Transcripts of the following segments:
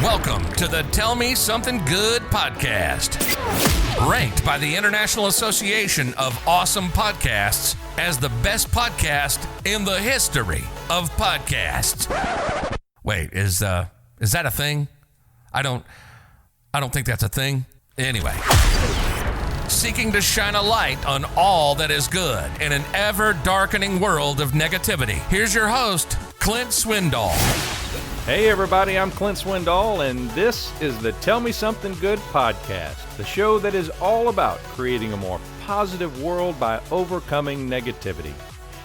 Welcome to the Tell Me Something Good podcast. Ranked by the International Association of Awesome Podcasts as the best podcast in the history of podcasts. Wait, is that a thing? I don't think that's a thing. Anyway, seeking to shine a light on all that is good in an ever-darkening world of negativity. Here's your host, Clint Swindall. Hey everybody, I'm Clint Swindall, and this is the Tell Me Something Good podcast, the show that is all about creating a more positive world by overcoming negativity.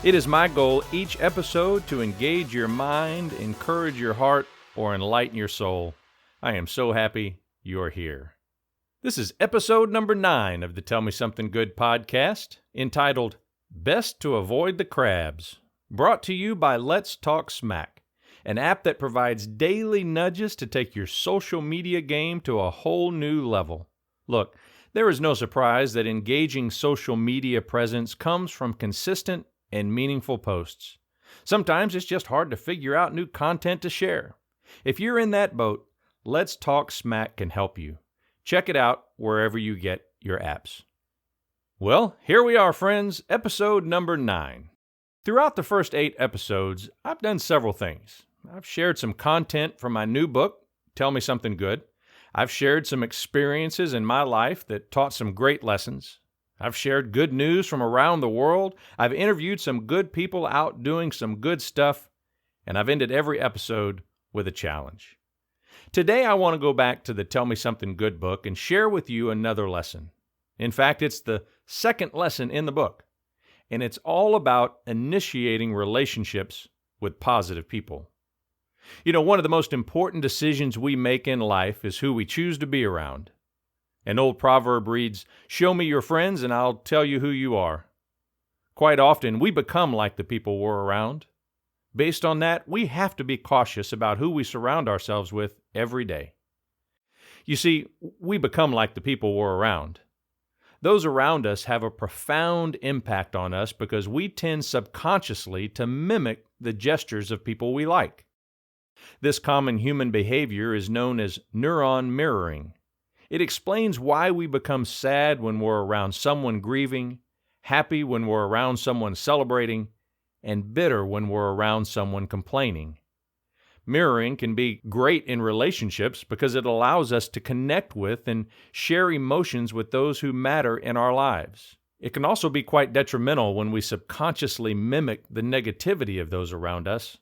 It is my goal each episode to engage your mind, encourage your heart, or enlighten your soul. I am so happy you're here. This is episode number 9 of the Tell Me Something Good podcast, entitled Best to Avoid the Crabs, brought to you by Let's Talk Smack, an app that provides daily nudges to take your social media game to a whole new level. Look, there is no surprise that engaging social media presence comes from consistent and meaningful posts. Sometimes it's just hard to figure out new content to share. If you're in that boat, Let's Talk Smack can help you. Check it out wherever you get your apps. Well, here we are, friends, episode number 9. Throughout the first 8 episodes, I've done several things. I've shared some content from my new book, Tell Me Something Good. I've shared some experiences in my life that taught some great lessons. I've shared good news from around the world. I've interviewed some good people out doing some good stuff. And I've ended every episode with a challenge. Today, I want to go back to the Tell Me Something Good book and share with you another lesson. In fact, it's the second lesson in the book. And it's all about initiating relationships with positive people. You know, one of the most important decisions we make in life is who we choose to be around. An old proverb reads, "Show me your friends and I'll tell you who you are." Quite often, we become like the people we're around. Based on that, we have to be cautious about who we surround ourselves with every day. You see, we become like the people we're around. Those around us have a profound impact on us because we tend subconsciously to mimic the gestures of people we like. This common human behavior is known as neuron mirroring. It explains why we become sad when we're around someone grieving, happy when we're around someone celebrating, and bitter when we're around someone complaining. Mirroring can be great in relationships because it allows us to connect with and share emotions with those who matter in our lives. It can also be quite detrimental when we subconsciously mimic the negativity of those around us.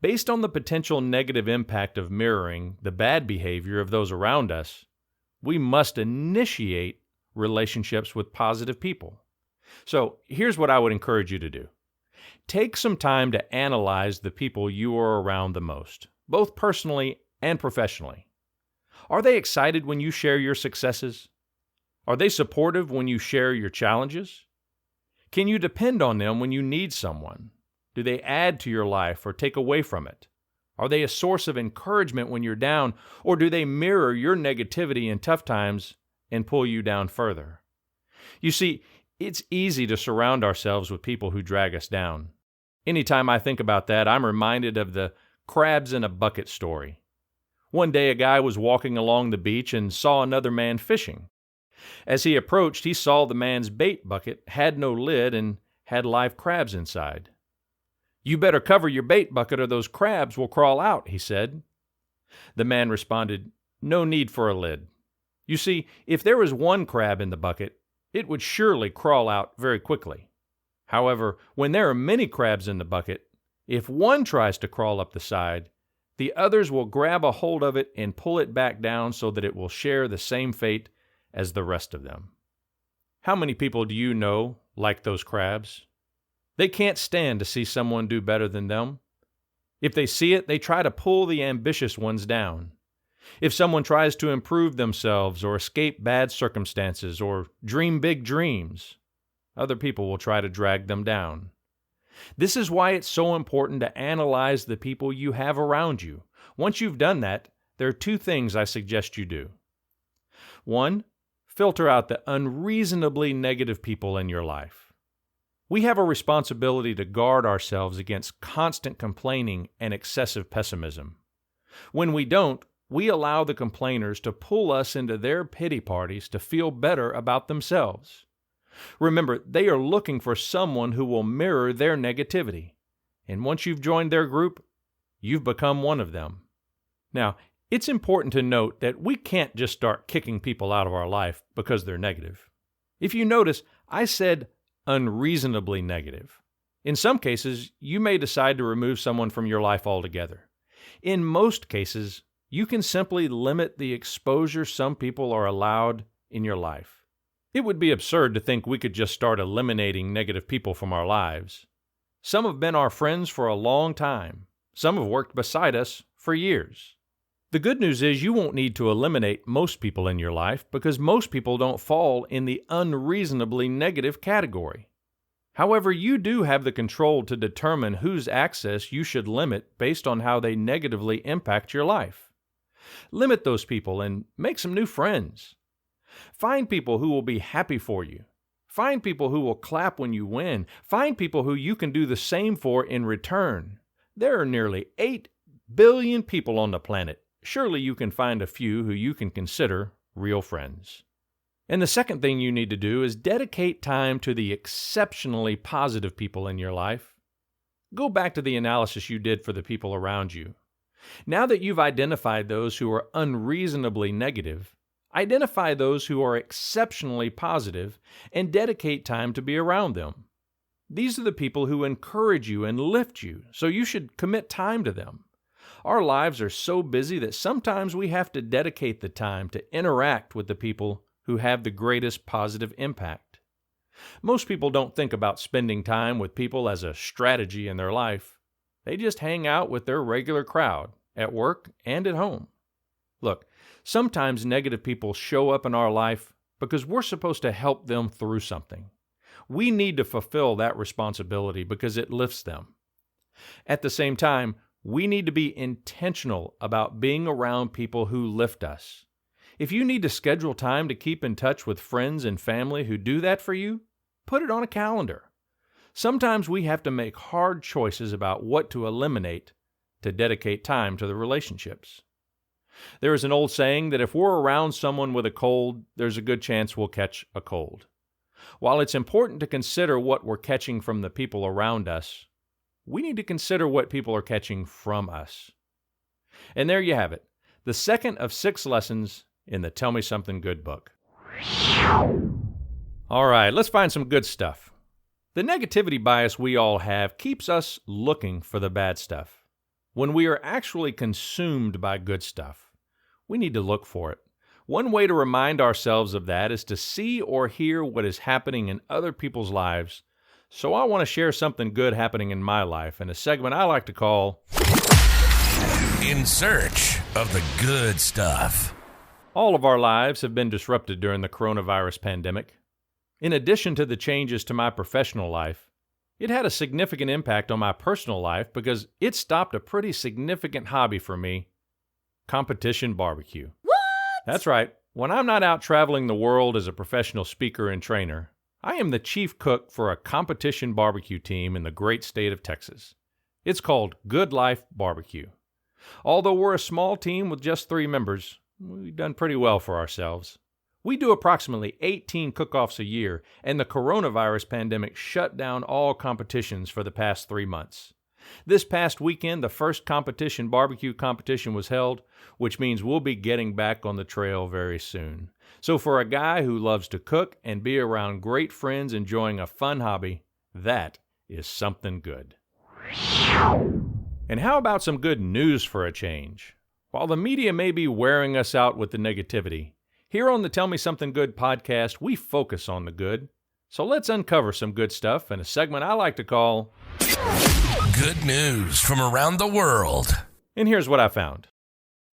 Based on the potential negative impact of mirroring the bad behavior of those around us, we must initiate relationships with positive people. So here's what I would encourage you to do. Take some time to analyze the people you are around the most, both personally and professionally. Are they excited when you share your successes? Are they supportive when you share your challenges? Can you depend on them when you need someone? Do they add to your life or take away from it? Are they a source of encouragement when you're down, or do they mirror your negativity in tough times and pull you down further? You see, it's easy to surround ourselves with people who drag us down. Anytime I think about that, I'm reminded of the crabs in a bucket story. One day, a guy was walking along the beach and saw another man fishing. As he approached, he saw the man's bait bucket had no lid and had live crabs inside. "You better cover your bait bucket or those crabs will crawl out," he said. The man responded, "No need for a lid. You see, if there was one crab in the bucket, it would surely crawl out very quickly. However, when there are many crabs in the bucket, if one tries to crawl up the side, the others will grab a hold of it and pull it back down so that it will share the same fate as the rest of them." How many people do you know like those crabs? They can't stand to see someone do better than them. If they see it, they try to pull the ambitious ones down. If someone tries to improve themselves or escape bad circumstances or dream big dreams, other people will try to drag them down. This is why it's so important to analyze the people you have around you. Once you've done that, there are 2 things I suggest you do. 1, filter out the unreasonably negative people in your life. We have a responsibility to guard ourselves against constant complaining and excessive pessimism. When we don't, we allow the complainers to pull us into their pity parties to feel better about themselves. Remember, they are looking for someone who will mirror their negativity. And once you've joined their group, you've become one of them. Now, it's important to note that we can't just start kicking people out of our life because they're negative. If you notice, I said unreasonably negative. In some cases, you may decide to remove someone from your life altogether. In most cases, you can simply limit the exposure some people are allowed in your life. It would be absurd to think we could just start eliminating negative people from our lives. Some have been our friends for a long time. Some have worked beside us for years. The good news is you won't need to eliminate most people in your life because most people don't fall in the unreasonably negative category. However, you do have the control to determine whose access you should limit based on how they negatively impact your life. Limit those people and make some new friends. Find people who will be happy for you. Find people who will clap when you win. Find people who you can do the same for in return. There are nearly 8 billion people on the planet. Surely you can find a few who you can consider real friends. And the second thing you need to do is dedicate time to the exceptionally positive people in your life. Go back to the analysis you did for the people around you. Now that you've identified those who are unreasonably negative, identify those who are exceptionally positive and dedicate time to be around them. These are the people who encourage you and lift you, so you should commit time to them. Our lives are so busy that sometimes we have to dedicate the time to interact with the people who have the greatest positive impact. Most people don't think about spending time with people as a strategy in their life. They just hang out with their regular crowd, at work and at home. Look, sometimes negative people show up in our life because we're supposed to help them through something. We need to fulfill that responsibility because it lifts them. At the same time, we need to be intentional about being around people who lift us. If you need to schedule time to keep in touch with friends and family who do that for you, put it on a calendar. Sometimes we have to make hard choices about what to eliminate to dedicate time to the relationships. There is an old saying that if we're around someone with a cold, there's a good chance we'll catch a cold. While it's important to consider what we're catching from the people around us, we need to consider what people are catching from us. And there you have it, the second of 6 lessons in the Tell Me Something Good book. All right, let's find some good stuff. The negativity bias we all have keeps us looking for the bad stuff. When we are actually consumed by good stuff, we need to look for it. One way to remind ourselves of that is to see or hear what is happening in other people's lives. So I want to share something good happening in my life in a segment I like to call In Search of the Good Stuff. All of our lives have been disrupted during the coronavirus pandemic. In addition to the changes to my professional life, it had a significant impact on my personal life because it stopped a pretty significant hobby for me, competition barbecue. What? That's right. When I'm not out traveling the world as a professional speaker and trainer, I am the chief cook for a competition barbecue team in the great state of Texas. It's called Good Life Barbecue. Although we're a small team with just 3 members, we've done pretty well for ourselves. We do approximately 18 cook-offs a year, and the coronavirus pandemic shut down all competitions for the past 3 months. This past weekend, the first competition barbecue competition was held, which means we'll be getting back on the trail very soon. So for a guy who loves to cook and be around great friends enjoying a fun hobby, that is something good. And how about some good news for a change? While the media may be wearing us out with the negativity, here on the Tell Me Something Good podcast, we focus on the good. So let's uncover some good stuff in a segment I like to call Good News from Around the World. And here's what I found.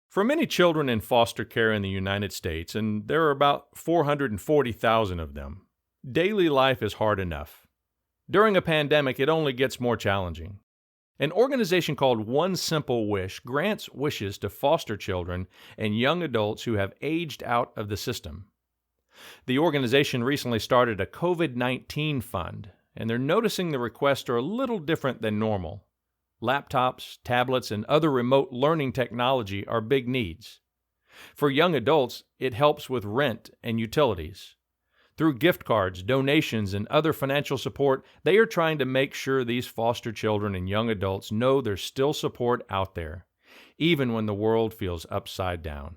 For many children in foster care in the United States, and there are about 440,000 of them, daily life is hard enough. During a pandemic, it only gets more challenging. An organization called One Simple Wish grants wishes to foster children and young adults who have aged out of the system. The organization recently started a COVID-19 fund, and they're noticing the requests are a little different than normal. Laptops, tablets, and other remote learning technology are big needs. For young adults, it helps with rent and utilities. Through gift cards, donations, and other financial support, they are trying to make sure these foster children and young adults know there's still support out there, even when the world feels upside down.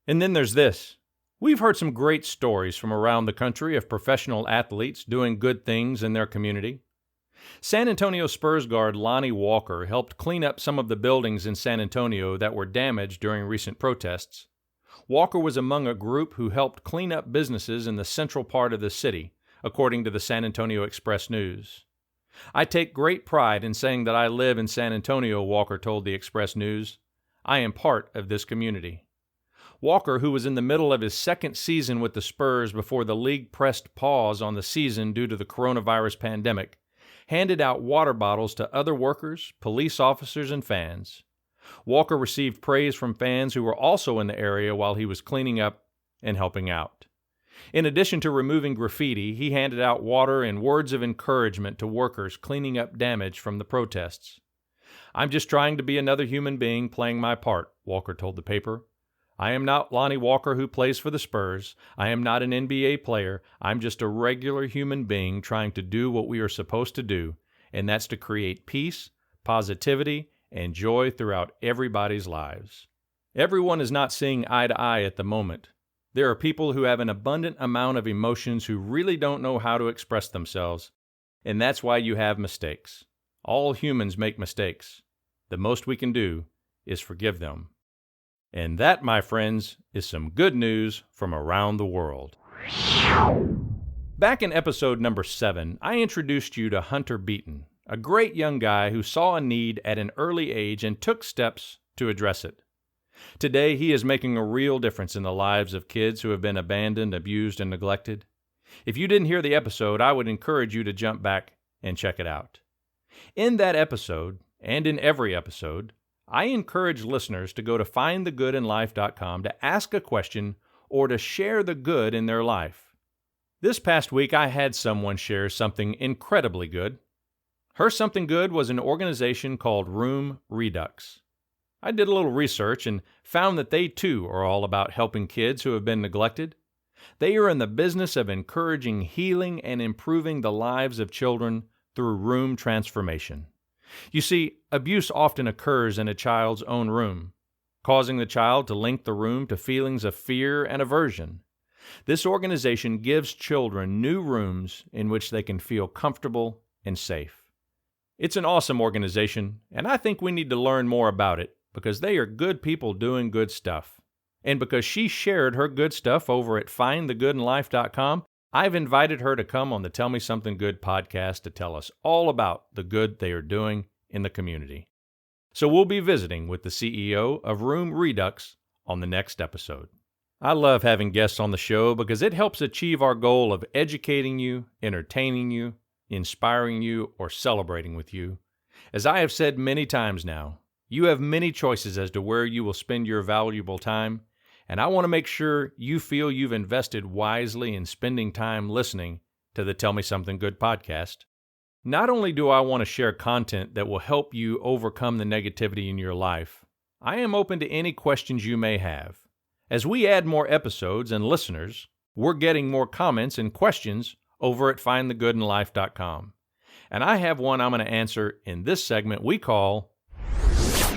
And then there's this. We've heard some great stories from around the country of professional athletes doing good things in their community. San Antonio Spurs guard Lonnie Walker helped clean up some of the buildings in San Antonio that were damaged during recent protests. Walker was among a group who helped clean up businesses in the central part of the city, according to the San Antonio Express-News. I take great pride in saying that I live in San Antonio, Walker told the Express-News. I am part of this community. Walker, who was in the middle of his second season with the Spurs before the league pressed pause on the season due to the coronavirus pandemic, handed out water bottles to other workers, police officers, and fans. Walker received praise from fans who were also in the area while he was cleaning up and helping out. In addition to removing graffiti, he handed out water and words of encouragement to workers cleaning up damage from the protests. I'm just trying to be another human being playing my part, Walker told the paper. I am not Lonnie Walker who plays for the Spurs. I am not an NBA player. I'm just a regular human being trying to do what we are supposed to do, and that's to create peace, positivity, and joy throughout everybody's lives. Everyone is not seeing eye to eye at the moment. There are people who have an abundant amount of emotions who really don't know how to express themselves, and that's why you have mistakes. All humans make mistakes. The most we can do is forgive them. And that, my friends, is some good news from around the world. Back in episode number 7, I introduced you to Hunter Beaton, a great young guy who saw a need at an early age and took steps to address it. Today, he is making a real difference in the lives of kids who have been abandoned, abused, and neglected. If you didn't hear the episode, I would encourage you to jump back and check it out. In that episode, and in every episode, I encourage listeners to go to findthegoodinlife.com to ask a question or to share the good in their life. This past week, I had someone share something incredibly good. Her something good was an organization called Room Redux. I did a little research and found that they too are all about helping kids who have been neglected. They are in the business of encouraging healing and improving the lives of children through room transformation. You see, abuse often occurs in a child's own room, causing the child to link the room to feelings of fear and aversion. This organization gives children new rooms in which they can feel comfortable and safe. It's an awesome organization, and I think we need to learn more about it because they are good people doing good stuff. And because she shared her good stuff over at findthegoodinlife.com, I've invited her to come on the Tell Me Something Good podcast to tell us all about the good they are doing in the community. So we'll be visiting with the CEO of Room Redux on the next episode. I love having guests on the show because it helps achieve our goal of educating you, entertaining you, inspiring you, or celebrating with you. As I have said many times now, you have many choices as to where you will spend your valuable time, and I want to make sure you feel you've invested wisely in spending time listening to the Tell Me Something Good podcast. Not only do I want to share content that will help you overcome the negativity in your life, I am open to any questions you may have. As we add more episodes and listeners, we're getting more comments and questions over at findthegoodinlife.com. And I have one I'm going to answer in this segment we call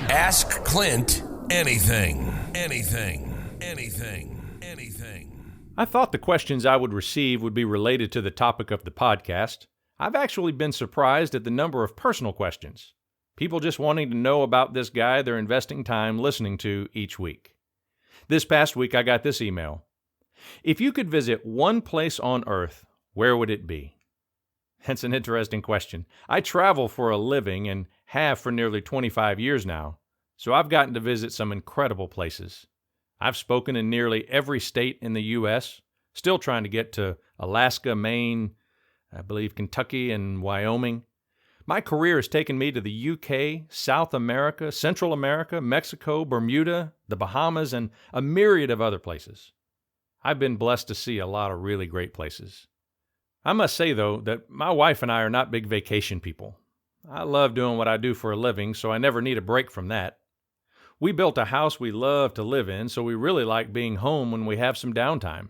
Ask Clint Anything. Anything. Anything. Anything. I thought the questions I would receive would be related to the topic of the podcast. I've actually been surprised at the number of personal questions. People just wanting to know about this guy they're investing time listening to each week. This past week I got this email. If you could visit one place on Earth, where would it be? That's an interesting question. I travel for a living and have for nearly 25 years now, so I've gotten to visit some incredible places. I've spoken in nearly every state in the U.S., still trying to get to Alaska, Maine, I believe Kentucky, and Wyoming. My career has taken me to the UK, South America, Central America, Mexico, Bermuda, the Bahamas, and a myriad of other places. I've been blessed to see a lot of really great places. I must say, though, that my wife and I are not big vacation people. I love doing what I do for a living, so I never need a break from that. We built a house we love to live in, so we really like being home when we have some downtime.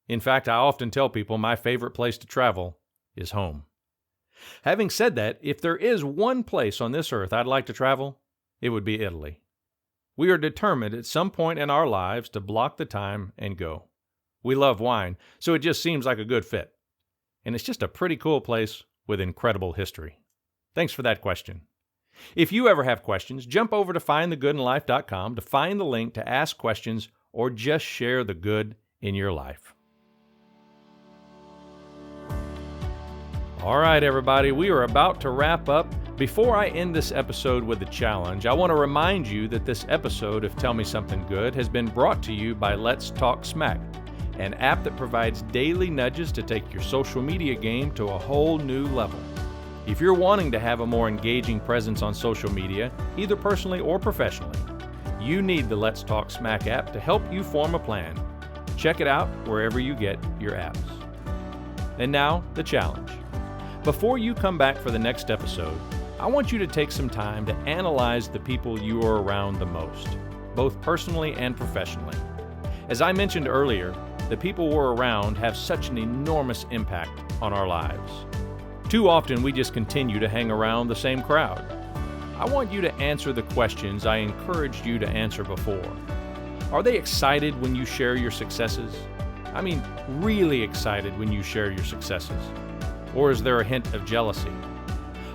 In fact, I often tell people my favorite place to travel is home. Having said that, if there is one place on this earth I'd like to travel, it would be Italy. We are determined at some point in our lives to block the time and go. We love wine, so it just seems like a good fit. And it's just a pretty cool place with incredible history. Thanks for that question. If you ever have questions, jump over to findthegoodinlife.com to find the link to ask questions or just share the good in your life. All right, everybody, we are about to wrap up. Before I end this episode with a challenge, I want to remind you that this episode of Tell Me Something Good has been brought to you by Let's Talk Smack, an app that provides daily nudges to take your social media game to a whole new level. If you're wanting to have a more engaging presence on social media, either personally or professionally, you need the Let's Talk Smack app to help you form a plan. Check it out wherever you get your apps. And now, the challenge. Before you come back for the next episode, I want you to take some time to analyze the people you are around the most, both personally and professionally. As I mentioned earlier, the people we're around have such an enormous impact on our lives. Too often we just continue to hang around the same crowd. I want you to answer the questions I encouraged you to answer before. Are they excited when you share your successes? I mean, really excited when you share your successes? Or is there a hint of jealousy?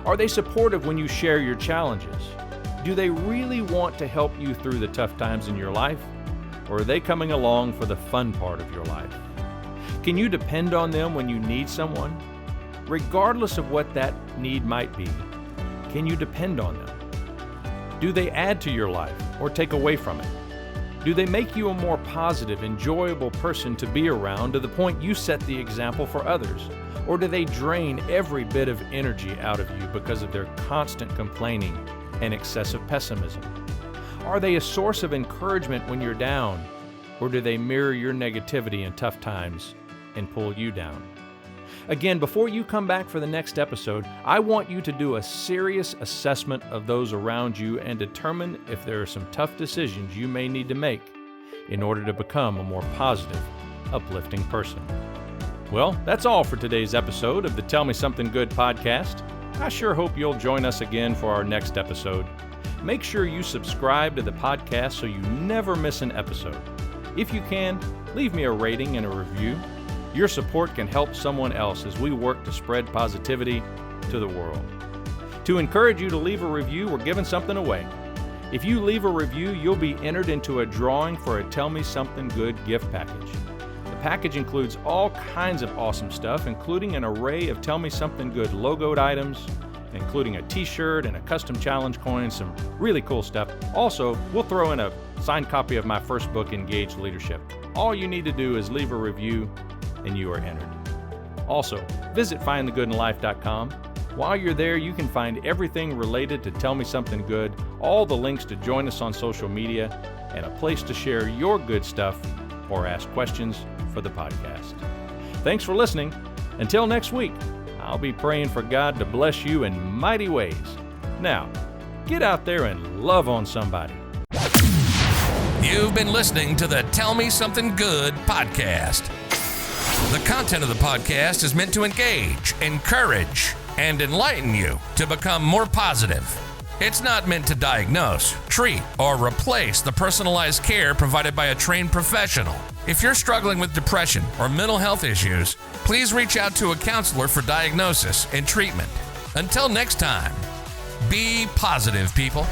Are they supportive when you share your challenges? Do they really want to help you through the tough times in your life? Or are they coming along for the fun part of your life? Can you depend on them when you need someone? Regardless of what that need might be, can you depend on them? Do they add to your life or take away from it? Do they make you a more positive, enjoyable person to be around to the point you set the example for others? Or do they drain every bit of energy out of you because of their constant complaining and excessive pessimism? Are they a source of encouragement when you're down? Or do they mirror your negativity in tough times and pull you down? Again, before you come back for the next episode, I want you to do a serious assessment of those around you and determine if there are some tough decisions you may need to make in order to become a more positive, uplifting person. Well, that's all for today's episode of the Tell Me Something Good podcast. I sure hope you'll join us again for our next episode. Make sure you subscribe to the podcast so you never miss an episode. If you can, leave me a rating and a review. Your support can help someone else as we work to spread positivity to the world. To encourage you to leave a review, we're giving something away. If you leave a review, you'll be entered into a drawing for a Tell Me Something Good gift package. The package includes all kinds of awesome stuff, including an array of Tell Me Something Good logoed items, including a t-shirt and a custom challenge coin, some really cool stuff. Also, we'll throw in a signed copy of my first book, Engaged Leadership. All you need to do is leave a review and you are entered. Also, visit findthegoodinlife.com. While you're there, you can find everything related to Tell Me Something Good, all the links to join us on social media, and a place to share your good stuff or ask questions for the podcast. Thanks for listening. Until next week, I'll be praying for God to bless you in mighty ways. Now, get out there and love on somebody. You've been listening to the Tell Me Something Good podcast. The content of the podcast is meant to engage, encourage, and enlighten you to become more positive. It's not meant to diagnose, treat, or replace the personalized care provided by a trained professional. If you're struggling with depression or mental health issues, please reach out to a counselor for diagnosis and treatment. Until next time, be positive, people.